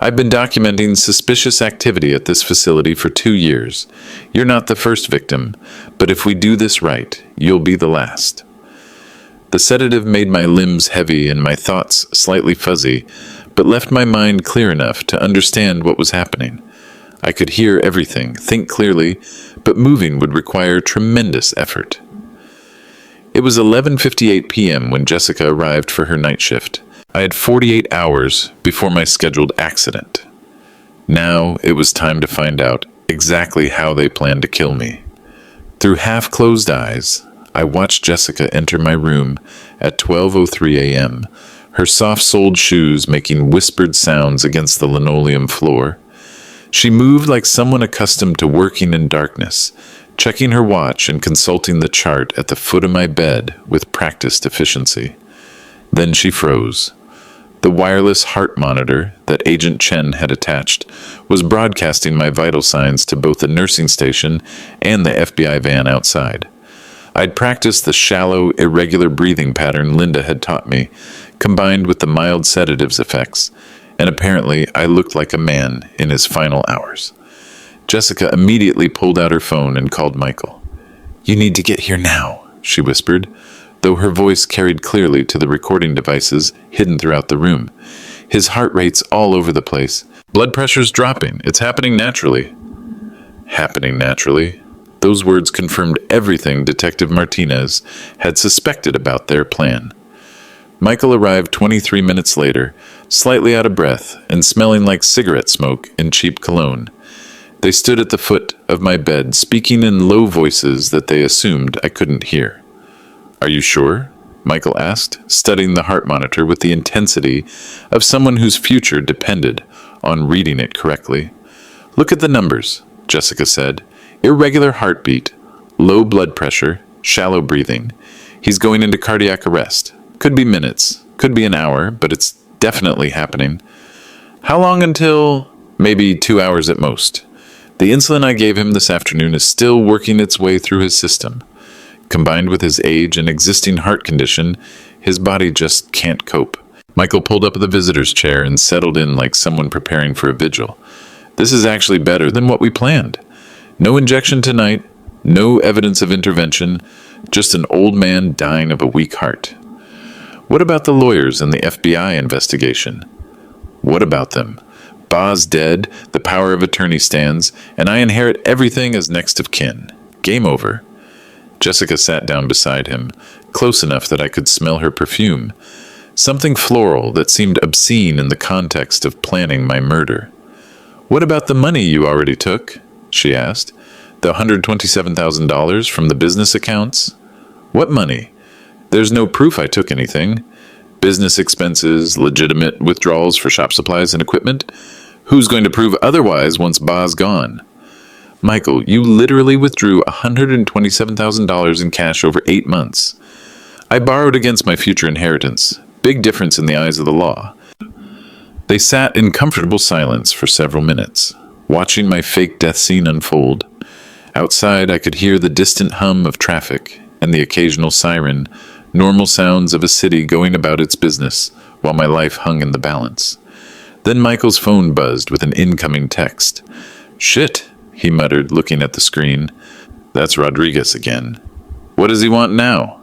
I've been documenting suspicious activity at this facility for 2 years. You're not the first victim, but if we do this right, you'll be the last. The sedative made my limbs heavy and my thoughts slightly fuzzy, but left my mind clear enough to understand what was happening. I could hear everything, think clearly, but moving would require tremendous effort. It was 11:58 p.m. when Jessica arrived for her night shift. I had 48 hours before my scheduled accident. Now it was time to find out exactly how they planned to kill me. Through half-closed eyes, I watched Jessica enter my room at 12:03 a.m., her soft-soled shoes making whispered sounds against the linoleum floor. She moved like someone accustomed to working in darkness, checking her watch and consulting the chart at the foot of my bed with practiced efficiency. Then she froze. The wireless heart monitor that Agent Chen had attached was broadcasting my vital signs to both the nursing station and the FBI van outside. I'd practiced the shallow, irregular breathing pattern Linda had taught me, combined with the mild sedatives effects, and apparently I looked like a man in his final hours. Jessica immediately pulled out her phone and called Michael. "You need to get here now," she whispered, though her voice carried clearly to the recording devices hidden throughout the room. His heart rate's all over the place. Blood pressure's dropping. It's happening naturally. Happening naturally. Those words confirmed everything Detective Martinez had suspected about their plan. Michael arrived 23 minutes later, slightly out of breath and smelling like cigarette smoke and cheap cologne. They stood at the foot of my bed, speaking in low voices that they assumed I couldn't hear. "Are you sure?" Michael asked, studying the heart monitor with the intensity of someone whose future depended on reading it correctly. "Look at the numbers," Jessica said. "Irregular heartbeat, low blood pressure, shallow breathing. He's going into cardiac arrest. Could be minutes, could be an hour, but it's definitely happening. How long until? Maybe 2 hours at most. The insulin I gave him this afternoon is still working its way through his system. Combined with his age and existing heart condition, his body just can't cope." Michael pulled up the visitor's chair and settled in like someone preparing for a vigil. "This is actually better than what we planned. No injection tonight, no evidence of intervention, just an old man dying of a weak heart." "What about the lawyers and the FBI investigation?" "What about them? Ba's dead, the power of attorney stands, and I inherit everything as next of kin. Game over." Jessica sat down beside him, close enough that I could smell her perfume, something floral that seemed obscene in the context of planning my murder. "What about the money you already took?" she asked. "The $127,000 from the business accounts?" "What money? There's no proof I took anything. Business expenses, legitimate withdrawals for shop supplies and equipment. Who's going to prove otherwise once Ba's gone?" "Michael, you literally withdrew $127,000 in cash over 8 months. I borrowed against my future inheritance. Big difference in the eyes of the law." They sat in comfortable silence for several minutes, watching my fake death scene unfold. Outside, I could hear the distant hum of traffic and the occasional siren, normal sounds of a city going about its business while my life hung in the balance. Then Michael's phone buzzed with an incoming text. "Shit," he muttered, looking at the screen. "That's Rodriguez again. What does he want now?"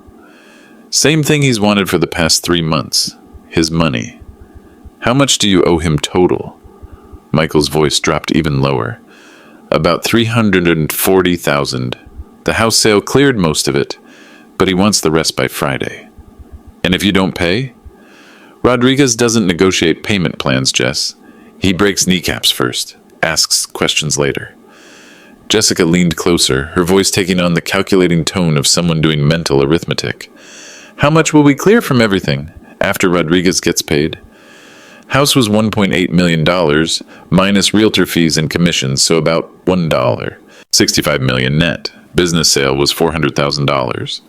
"Same thing he's wanted for the past 3 months. His money." "How much do you owe him total?" Michael's voice dropped even lower. "About $340,000. The house sale cleared most of it, but he wants the rest by Friday." "And if you don't pay?" "Rodriguez doesn't negotiate payment plans, Jess. He breaks kneecaps first, asks questions later." Jessica leaned closer, her voice taking on the calculating tone of someone doing mental arithmetic. "How much will we clear from everything after Rodriguez gets paid?" "House was $1.8 million, minus realtor fees and commissions, so about $1. $65 million net. Business sale was $400,000.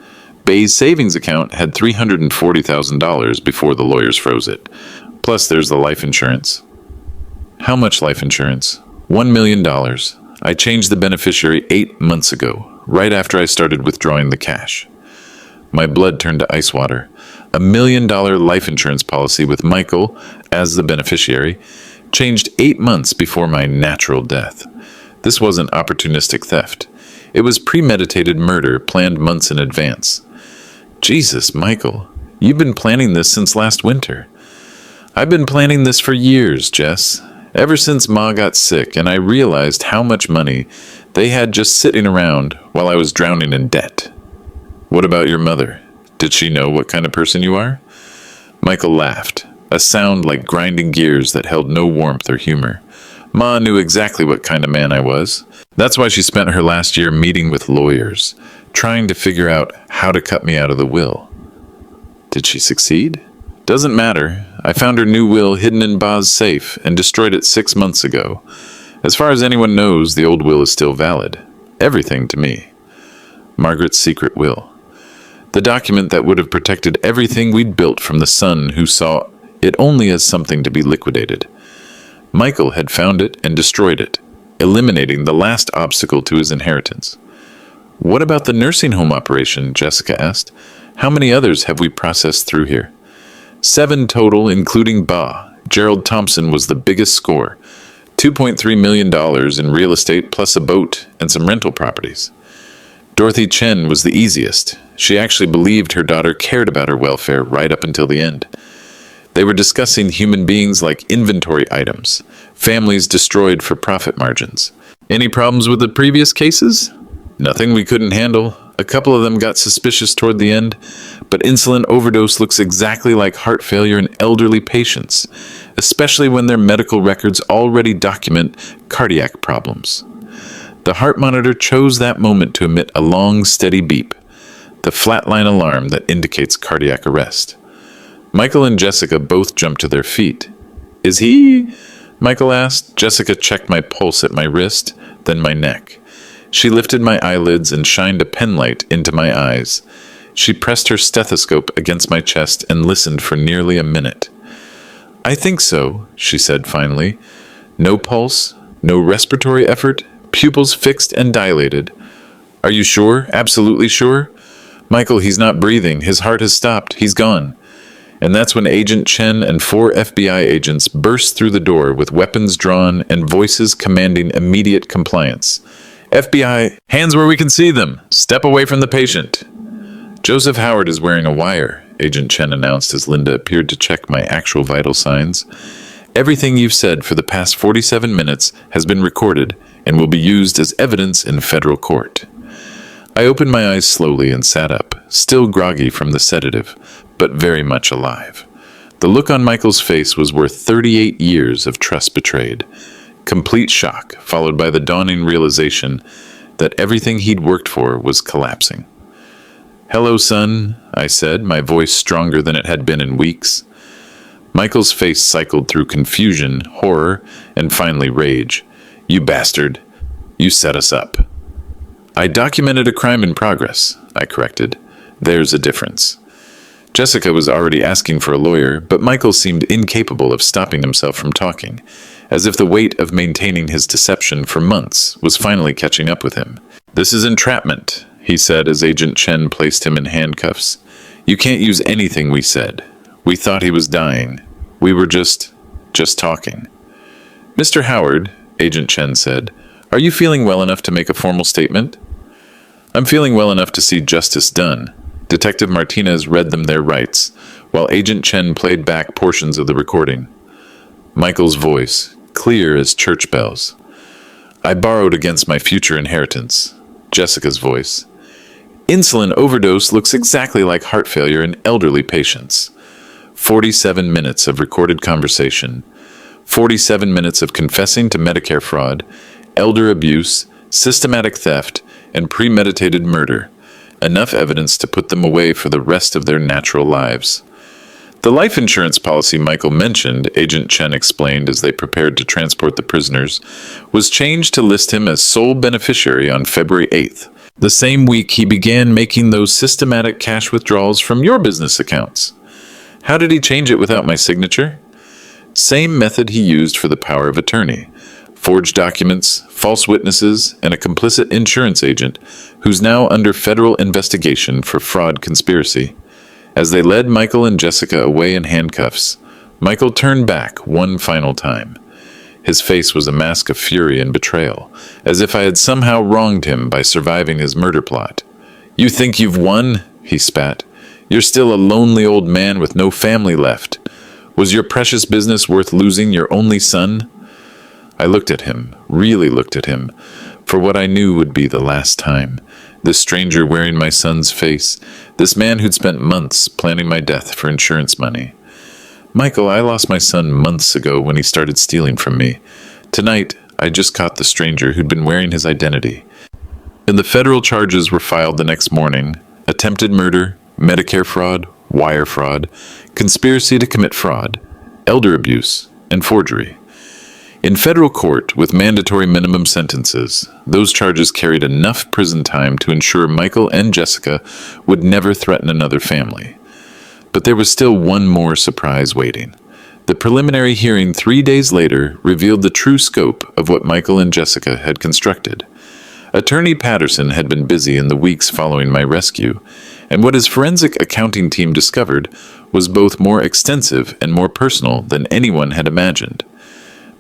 Bay's savings account had $340,000 before the lawyers froze it. Plus there's the life insurance." "How much life insurance?" $1 million. I changed the beneficiary 8 months ago, right after I started withdrawing the cash." My blood turned to ice water. A $1 million life insurance policy with Michael as the beneficiary changed 8 months before my natural death. This wasn't opportunistic theft. It was premeditated murder planned months in advance. "Jesus, Michael, you've been planning this since last winter." "I've been planning this for years, Jess. Ever since Ma got sick and I realized how much money they had just sitting around while I was drowning in debt." "What about your mother? Did she know what kind of person you are?" Michael laughed, a sound like grinding gears that held no warmth or humor. "Ma knew exactly what kind of man I was. That's why she spent her last year meeting with lawyers, trying to figure out how to cut me out of the will." "Did she succeed?" "Doesn't matter. I found her new will hidden in Ba's safe and destroyed it 6 months ago. As far as anyone knows, the old will is still valid. Everything to me." Margaret's secret will. The document that would have protected everything we'd built from the son who saw it only as something to be liquidated. Michael had found it and destroyed it, eliminating the last obstacle to his inheritance. What about the nursing home operation? Jessica asked. How many others have we processed through here? 7 total, including Ba. Gerald Thompson was the biggest score. $2.3 million in real estate plus a boat and some rental properties. Dorothy Chen was the easiest. She actually believed her daughter cared about her welfare right up until the end. They were discussing human beings like inventory items, families destroyed for profit margins. Any problems with the previous cases? Nothing we couldn't handle. A couple of them got suspicious toward the end, but insulin overdose looks exactly like heart failure in elderly patients, especially when their medical records already document cardiac problems. The heart monitor chose that moment to emit a long, steady beep, the flatline alarm that indicates cardiac arrest. Michael and Jessica both jumped to their feet. Is he? Michael asked. Jessica checked my pulse at my wrist, then my neck. She lifted my eyelids and shined a penlight into my eyes. She pressed her stethoscope against my chest and listened for nearly a minute. I think so, she said finally. No pulse, no respiratory effort, pupils fixed and dilated. Are you sure? Absolutely sure? Michael, he's not breathing. His heart has stopped. He's gone. And that's when Agent Chen and 4 FBI agents burst through the door with weapons drawn and voices commanding immediate compliance. FBI, hands where we can see them. Step away from the patient. Joseph Howard is wearing a wire, Agent Chen announced as Linda appeared to check my actual vital signs. Everything you've said for the past 47 minutes has been recorded and will be used as evidence in federal court. I opened my eyes slowly and sat up, still groggy from the sedative, but very much alive. The look on Michael's face was worth 38 years of trust betrayed. Complete shock, followed by the dawning realization that everything he'd worked for was collapsing. Hello, son, I said, my voice stronger than it had been in weeks. Michael's face cycled through confusion, horror, and finally rage. You bastard. You set us up. I documented a crime in progress, I corrected. There's a difference. Jessica was already asking for a lawyer, but Michael seemed incapable of stopping himself from talking, as if the weight of maintaining his deception for months was finally catching up with him. This is entrapment, he said as Agent Chen placed him in handcuffs. You can't use anything we said. We thought he was dying. We were just talking. Mr. Howard, Agent Chen said, are you feeling well enough to make a formal statement? I'm feeling well enough to see justice done. Detective Martinez read them their rights, while Agent Chen played back portions of the recording. Michael's voice, clear as church bells. I borrowed against my future inheritance. Jessica's voice. Insulin overdose looks exactly like heart failure in elderly patients. 47 minutes of recorded conversation. 47 minutes of confessing to Medicare fraud, elder abuse, systematic theft, and premeditated murder. Enough evidence to put them away for the rest of their natural lives. The life insurance policy Michael mentioned, Agent Chen explained as they prepared to transport the prisoners, was changed to list him as sole beneficiary on February 8th, the same week he began making those systematic cash withdrawals from your business accounts. How did he change it without my signature? Same method he used for the power of attorney. Forged documents, false witnesses, and a complicit insurance agent who's now under federal investigation for fraud conspiracy. As they led Michael and Jessica away in handcuffs, Michael turned back one final time. His face was a mask of fury and betrayal, as if I had somehow wronged him by surviving his murder plot. You think you've won? He spat. You're still a lonely old man with no family left. Was your precious business worth losing your only son? I looked at him, really looked at him, for what I knew would be the last time. This stranger wearing my son's face, this man who'd spent months planning my death for insurance money. Michael, I lost my son months ago when he started stealing from me. Tonight, I just caught the stranger who'd been wearing his identity. And the federal charges were filed the next morning. Attempted murder, Medicare fraud, wire fraud, conspiracy to commit fraud, elder abuse, and forgery. In federal court, with mandatory minimum sentences, those charges carried enough prison time to ensure Michael and Jessica would never threaten another family. But there was still one more surprise waiting. The preliminary hearing 3 days later revealed the true scope of what Michael and Jessica had constructed. Attorney Patterson had been busy in the weeks following my rescue, and what his forensic accounting team discovered was both more extensive and more personal than anyone had imagined.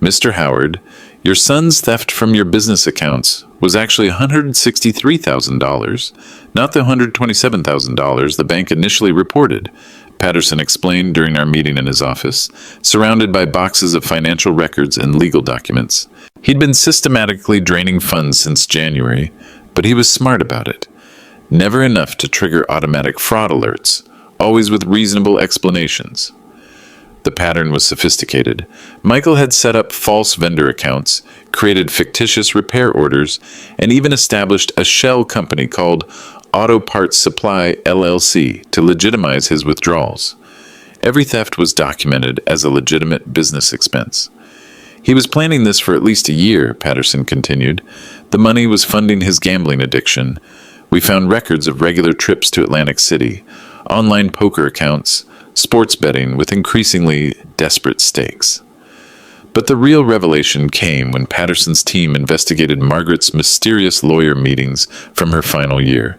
Mr. Howard, your son's theft from your business accounts was actually $163,000, not the $127,000 the bank initially reported, Patterson explained during our meeting in his office, surrounded by boxes of financial records and legal documents. He'd been systematically draining funds since January, but he was smart about it. Never enough to trigger automatic fraud alerts, always with reasonable explanations. The pattern was sophisticated. Michael had set up false vendor accounts, created fictitious repair orders, and even established a shell company called Auto Parts Supply LLC to legitimize his withdrawals. Every theft was documented as a legitimate business expense. He was planning this for at least a year, Patterson continued. The money was funding his gambling addiction. We found records of regular trips to Atlantic City, online poker accounts, sports betting with increasingly desperate stakes. But the real revelation came when Patterson's team investigated Margaret's mysterious lawyer meetings from her final year.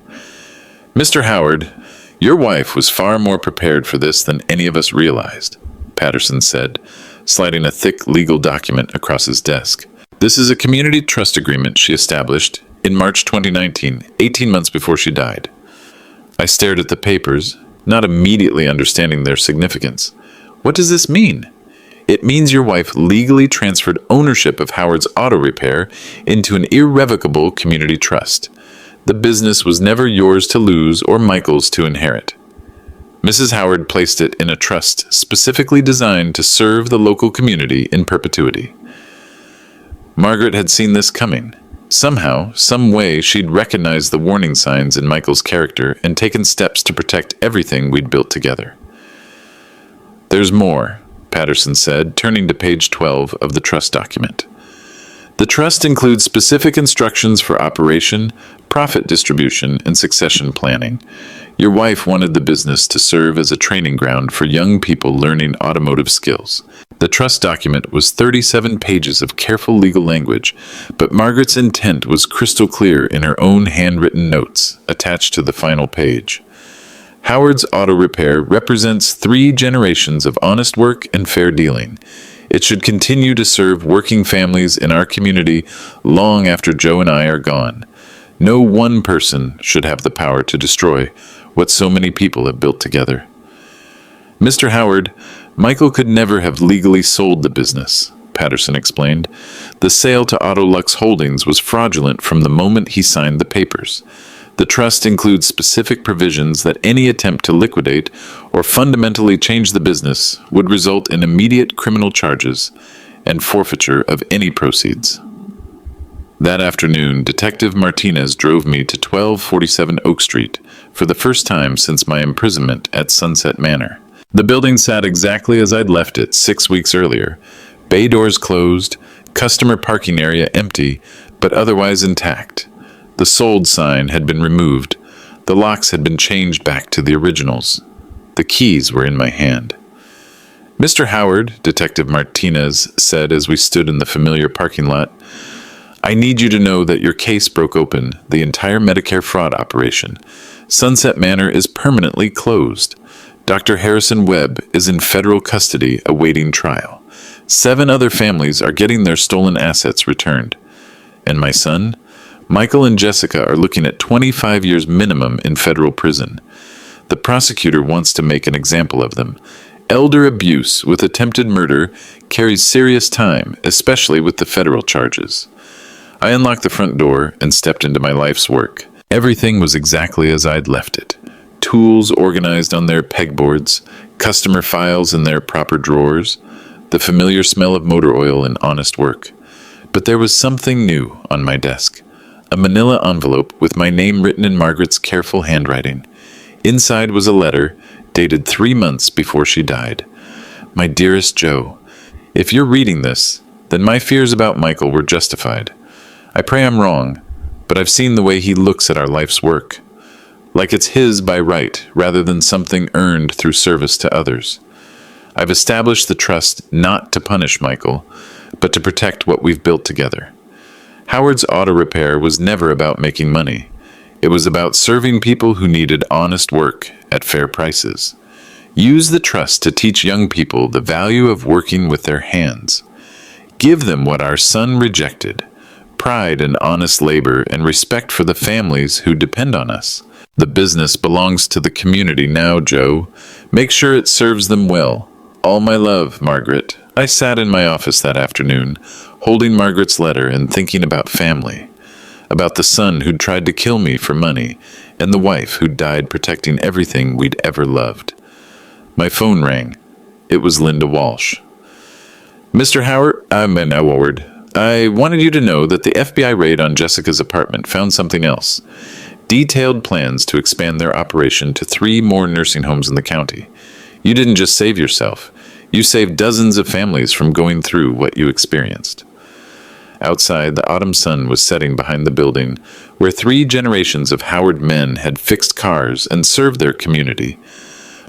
Mr. Howard, your wife was far more prepared for this than any of us realized, Patterson said, sliding a thick legal document across his desk. This is a community trust agreement she established in March 2019, 18 months before she died. I stared at the papers, not immediately understanding their significance. What does this mean? It means your wife legally transferred ownership of Howard's auto repair into an irrevocable community trust. The business was never yours to lose or Michael's to inherit. Mrs. Howard placed it in a trust specifically designed to serve the local community in perpetuity. Margaret had seen this coming. Somehow, some way, she'd recognized the warning signs in Michael's character and taken steps to protect everything we'd built together. There's more, Patterson said, turning to page 12 of the trust document. The trust includes specific instructions for operation, profit distribution, and succession planning. Your wife wanted the business to serve as a training ground for young people learning automotive skills. The trust document was 37 pages of careful legal language, but Margaret's intent was crystal clear in her own handwritten notes attached to the final page. Howard's Auto Repair represents 3 generations of honest work and fair dealing. It should continue to serve working families in our community long after Joe and I are gone. No one person should have the power to destroy what so many people have built together. Mr. Howard, Michael could never have legally sold the business, Patterson explained. The sale to Autolux Holdings was fraudulent from the moment he signed the papers. The trust includes specific provisions that any attempt to liquidate or fundamentally change the business would result in immediate criminal charges and forfeiture of any proceeds. That afternoon, Detective Martinez drove me to 1247 Oak Street for the first time since my imprisonment at Sunset Manor. The building sat exactly as I'd left it 6 weeks earlier. Bay doors closed, customer parking area empty, but otherwise intact. The sold sign had been removed. The locks had been changed back to the originals. The keys were in my hand. Mr. Howard, Detective Martinez said as we stood in the familiar parking lot, I need you to know that your case broke open the entire Medicare fraud operation. Sunset Manor is permanently closed. Dr. Harrison Webb is in federal custody awaiting trial. 7 other families are getting their stolen assets returned. And my son, Michael and Jessica are looking at 25 years minimum in federal prison. The prosecutor wants to make an example of them. Elder abuse with attempted murder carries serious time, especially with the federal charges. I unlocked the front door and stepped into my life's work. Everything was exactly as I'd left it. Tools organized on their pegboards, customer files in their proper drawers, the familiar smell of motor oil and honest work. But there was something new on my desk. A manila envelope with my name written in Margaret's careful handwriting. Inside was a letter dated 3 months before she died. My dearest Joe, if you're reading this, then my fears about Michael were justified. I pray I'm wrong, but I've seen the way he looks at our life's work. Like it's his by right, rather than something earned through service to others. I've established the trust not to punish Michael, but to protect what we've built together. Howard's Auto Repair was never about making money. It was about serving people who needed honest work at fair prices. Use the trust to teach young people the value of working with their hands. Give them what our son rejected: pride in honest labor and respect for the families who depend on us. The business belongs to the community now, Joe. Make sure it serves them well. All my love, Margaret. I sat in my office that afternoon, holding Margaret's letter and thinking about family, about the son who'd tried to kill me for money, and the wife who'd died protecting everything we'd ever loved. My phone rang. It was Linda Walsh. Mr. Howard, I wanted you to know that the FBI raid on Jessica's apartment found something else. Detailed plans to expand their operation to 3 more nursing homes in the county. You didn't just save yourself. You saved dozens of families from going through what you experienced. Outside, the autumn sun was setting behind the building, where 3 generations of Howard men had fixed cars and served their community.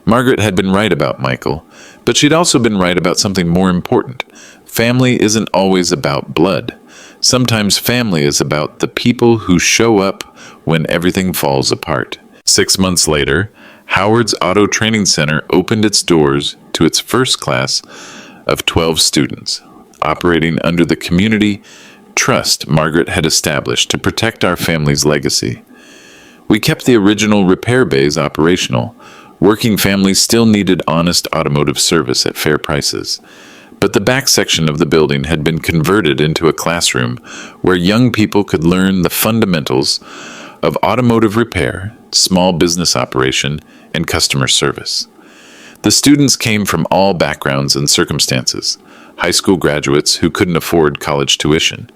Margaret had been right about Michael, but she'd also been right about something more important. Family isn't always about blood. Sometimes family is about the people who show up when everything falls apart. 6 months later, Howard's Auto Training Center opened its doors to its first class of 12 students, operating under the community trust Margaret had established to protect our family's legacy. We kept the original repair bays operational. Working families still needed honest automotive service at fair prices. But the back section of the building had been converted into a classroom where young people could learn the fundamentals of automotive repair, small business operation, and customer service. The students came from all backgrounds and circumstances: high school graduates who couldn't afford college tuition,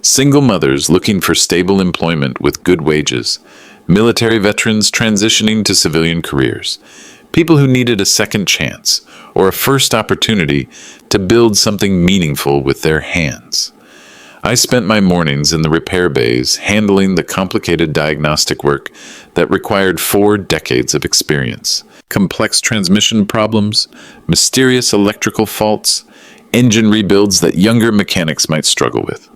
single mothers looking for stable employment with good wages, military veterans transitioning to civilian careers, people who needed a second chance or a first opportunity to build something meaningful with their hands. I spent my mornings in the repair bays handling the complicated diagnostic work that required 4 decades of experience. Complex transmission problems, mysterious electrical faults, engine rebuilds that younger mechanics might struggle with.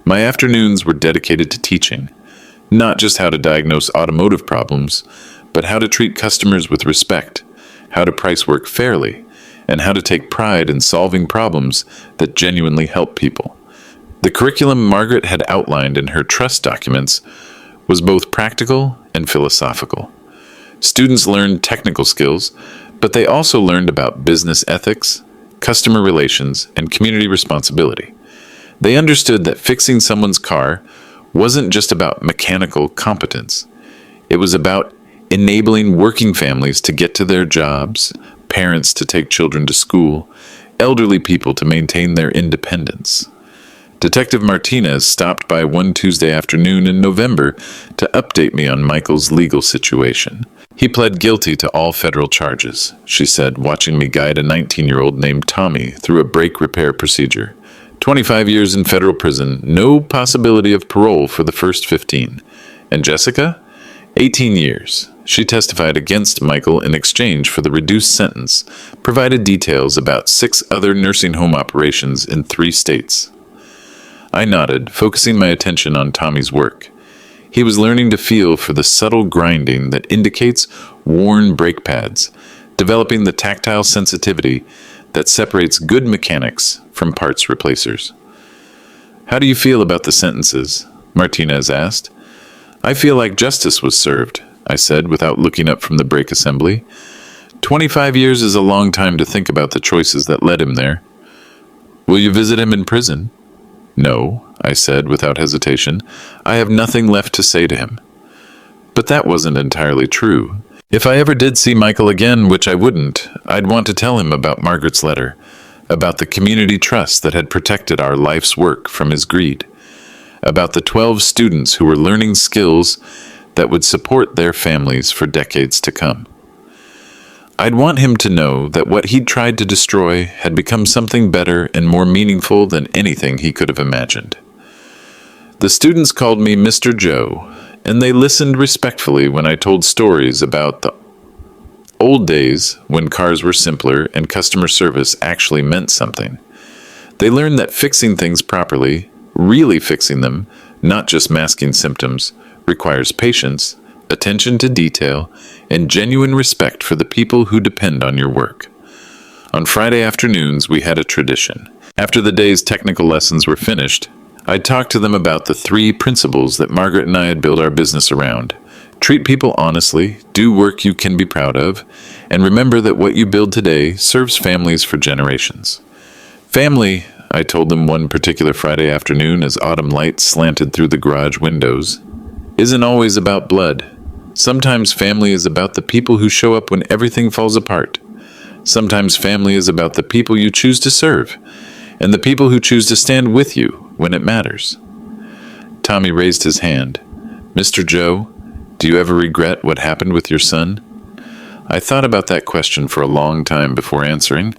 My afternoons were dedicated to teaching, not just how to diagnose automotive problems, but how to treat customers with respect, how to price work fairly, and how to take pride in solving problems that genuinely help people. The curriculum Margaret had outlined in her trust documents was both practical and philosophical. Students learned technical skills, but they also learned about business ethics, customer relations, and community responsibility. They understood that fixing someone's car wasn't just about mechanical competence. It was about enabling working families to get to their jobs, parents to take children to school, elderly people to maintain their independence. Detective Martinez stopped by one Tuesday afternoon in November to update me on Michael's legal situation. He pled guilty to all federal charges, she said, watching me guide a 19-year-old named Tommy through a brake repair procedure. 25 years in federal prison, no possibility of parole for the first 15. And Jessica? 18 years. She testified against Michael in exchange for the reduced sentence, provided details about 6 other nursing home operations in 3 states. I nodded, focusing my attention on Tommy's work. He was learning to feel for the subtle grinding that indicates worn brake pads, developing the tactile sensitivity that separates good mechanics from parts replacers. "How do you feel about the sentences?" Martinez asked. "I feel like justice was served," I said without looking up from the brake assembly. 25 years is a long time to think about the choices that led him there. "Will you visit him in prison?" "No," I said without hesitation. "I have nothing left to say to him." But that wasn't entirely true. If I ever did see Michael again, which I wouldn't, I'd want to tell him about Margaret's letter, about the community trust that had protected our life's work from his greed, about the 12 students who were learning skills that would support their families for decades to come. I'd want him to know that what he'd tried to destroy had become something better and more meaningful than anything he could have imagined. The students called me Mr. Joe, and they listened respectfully when I told stories about the old days when cars were simpler and customer service actually meant something. They learned that fixing things properly Really fixing them, not just masking symptoms, requires patience, attention to detail, and genuine respect for the people who depend on your work. On Friday afternoons, we had a tradition. After the day's technical lessons were finished, I'd talk to them about the 3 principles that Margaret and I had built our business around. Treat people honestly, do work you can be proud of, and remember that what you build today serves families for generations. Family, I told them one particular Friday afternoon as autumn lights slanted through the garage windows, isn't always about blood. Sometimes family is about the people who show up when everything falls apart. Sometimes family is about the people you choose to serve, and the people who choose to stand with you when it matters. Tommy raised his hand. Mr. Joe, do you ever regret what happened with your son? I thought about that question for a long time before answering,